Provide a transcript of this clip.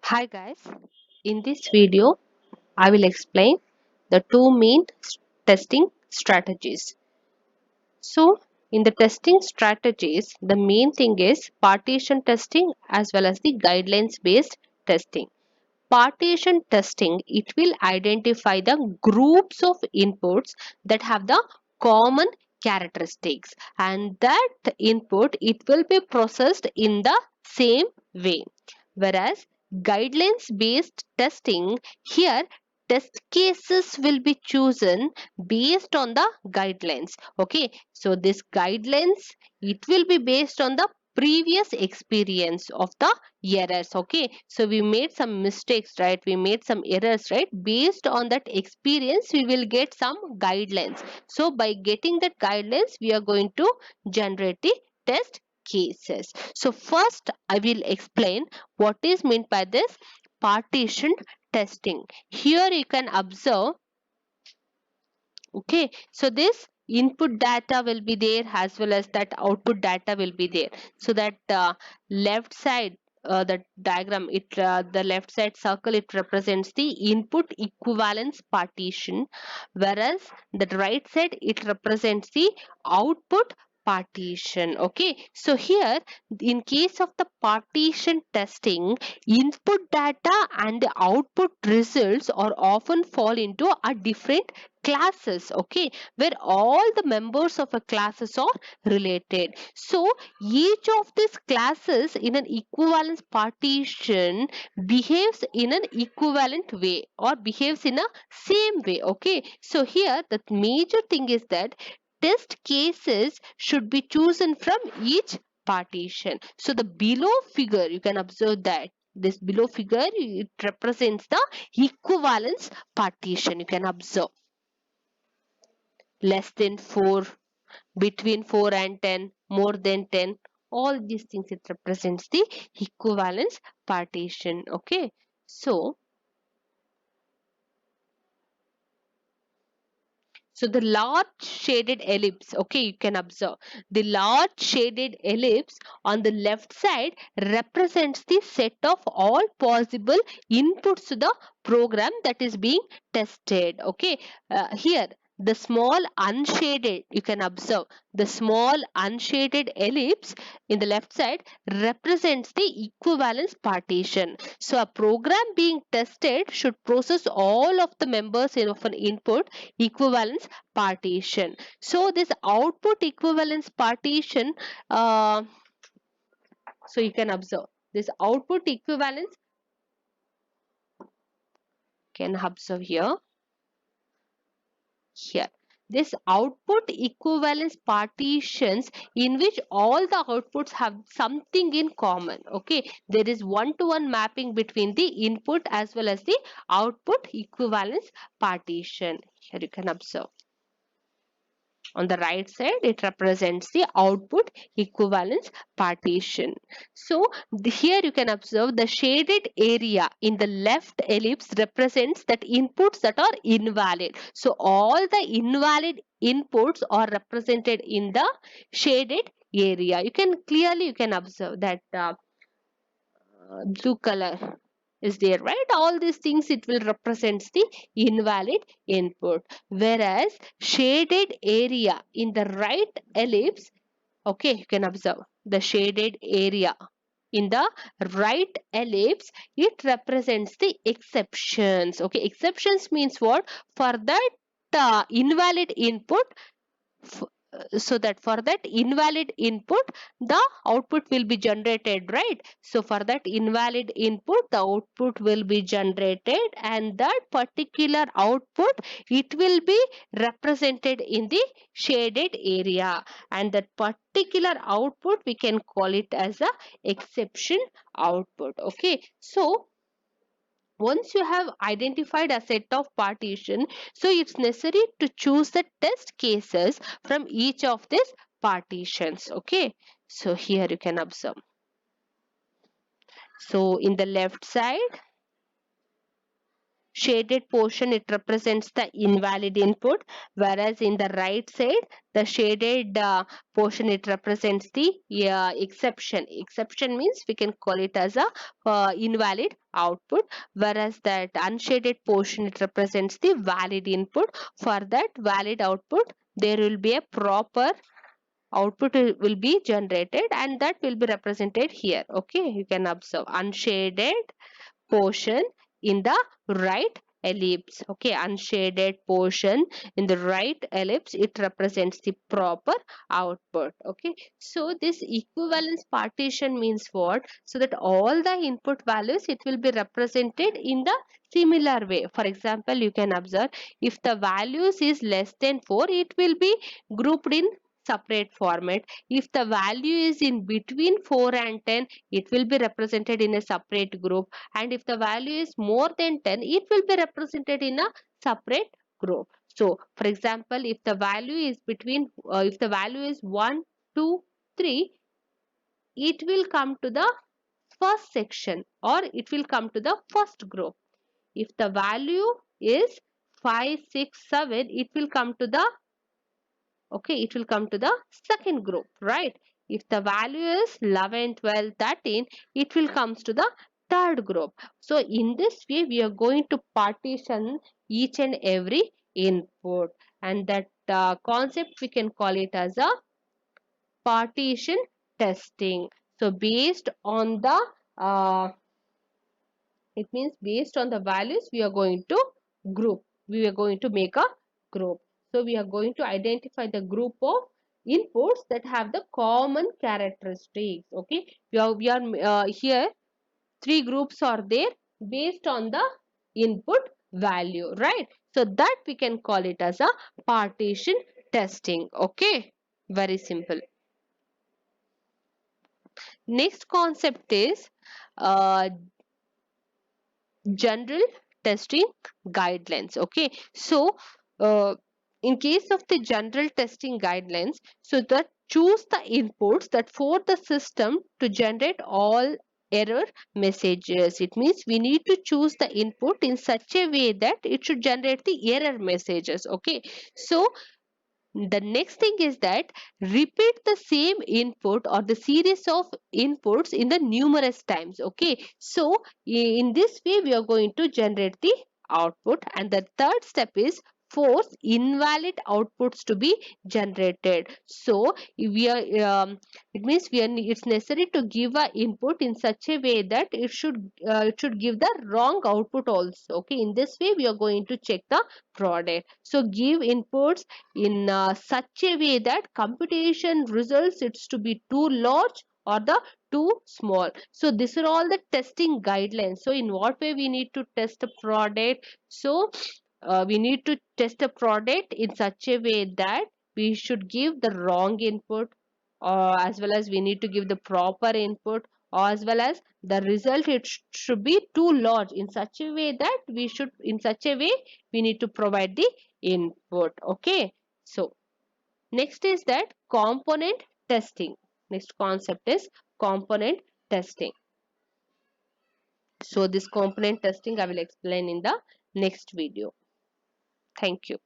Hi guys, in this video I will explain the two main testing strategies. So in the testing strategies, the main thing is partition testing as well as the guidelines based testing. Partition testing, it will identify the groups of inputs that have the common characteristics, and that input it will be processed in the same way. Whereas guidelines based testing, here test cases will be chosen based on the guidelines. Okay, so this guidelines, it will be based on the previous experience of the errors. Okay, so we made some mistakes, right? We made some errors, right? Based on that experience we will get some guidelines. So by getting that guidelines we are going to generate the test cases. So first I will explain what is meant by this partition testing. Here you can observe. Okay, so this input data will be there as well as that output data will be there. So that left side, the diagram, it the left side circle, it represents the input equivalence partition, whereas the right side it represents the output partition. Okay, so here in case of the partition testing, input data and the output results are often fall into a different classes. Okay, where all the members of a classes are related. So each of these classes in an equivalence partition behaves in an equivalent way or behaves in a same way. Okay, so here the major thing is that test cases should be chosen from each partition. So the below figure, you can observe that this below figure, it represents the equivalence partition. You can observe less than 4, between 4 and 10, more than 10, all these things, it represents the equivalence partition. Okay, so the large shaded ellipse, okay, you can observe the large shaded ellipse on the left side represents the set of all possible inputs to the program that is being tested. Okay, here the small unshaded, you can observe the small unshaded ellipse in the left side represents the equivalence partition. So a program being tested should process all of the members of an input equivalence partition. So this output equivalence partition, uh, so you can observe this output equivalence, can observe here this output equivalence partitions in which all the outputs have something in common. Okay, there is one-to-one mapping between the input as well as the output equivalence partition. Here you can observe on the right side it represents the output equivalence partition. So here you can observe the shaded area in the left ellipse represents that inputs that are invalid. So all the invalid inputs are represented in the shaded area. You can clearly, you can observe that blue color is there, right? All these things, it will represents the invalid input, whereas shaded area in the right ellipse, okay, you can observe the shaded area in the right ellipse, it represents the exceptions. Okay, exceptions means what? For that invalid input, so that for that invalid input the output will be generated, right? So for that invalid input the output will be generated, and that particular output, it will be represented in the shaded area, and that particular output we can call it as a exception output. Okay, so once you have identified a set of partition, so it's necessary to choose the test cases from each of these partitions. Okay, so here you can observe. So in the left side shaded portion, it represents the invalid input, whereas in the right side, the shaded portion, it represents the exception. Exception means we can call it as a invalid output, whereas that unshaded portion, it represents the valid input. For that valid output, there will be a proper output will be generated, and that will be represented here. Okay, you can observe unshaded portion in the right ellipse. Okay, unshaded portion in the right ellipse, it represents the proper output. Okay, so this equivalence partition means what? So that all the input values, it will be represented in the similar way. For example, you can observe if the values is less than 4, it will be grouped in separate format. If the value is in between 4 and 10, it will be represented in a separate group, and if the value is more than 10, it will be represented in a separate group. So for example, if the value is between if the value is 1, 2, 3, it will come to the first section, or it will come to the first group. If the value is 5, 6, 7, it will come to the it will come to the second group, right? If the value is 11, 12, 13, it will comes to the third group. So in this way, we are going to partition each and every input, and that concept we can call it as a partition testing. So based on the it means based on the values, we are going to group. We are going to make a group. So we are going to identify the group of inputs that have the common characteristics. Okay, we are here, three groups are there based on the input value, right? So that we can call it as a partition testing. Okay, very simple. Next concept is uh, general testing guidelines. Okay, so uh, in case of the general testing guidelines, so that choose the inputs that for the system to generate all error messages. It means we need to choose the input in such a way that it should generate the error messages. Okay, so the next thing is that repeat the same input or the series of inputs in the numerous times. Okay, so in this way we are going to generate the output, and the third step is force invalid outputs to be generated. So we are it means it's necessary to give a input in such a way that it should give the wrong output also. Okay, in this way we are going to check the product. So give inputs in such a way that computation results it's to be too large or the too small. So these are all the testing guidelines. So in what way we need to test a product? So we need to test a product in such a way that we should give the wrong input, as well as we need to give the proper input, or as well as the result it should be too large in such a way that we should in such a way we need to provide the input. Okay, so next is that component testing. Next concept is component testing. So this component testing I will explain in the next video. Thank you.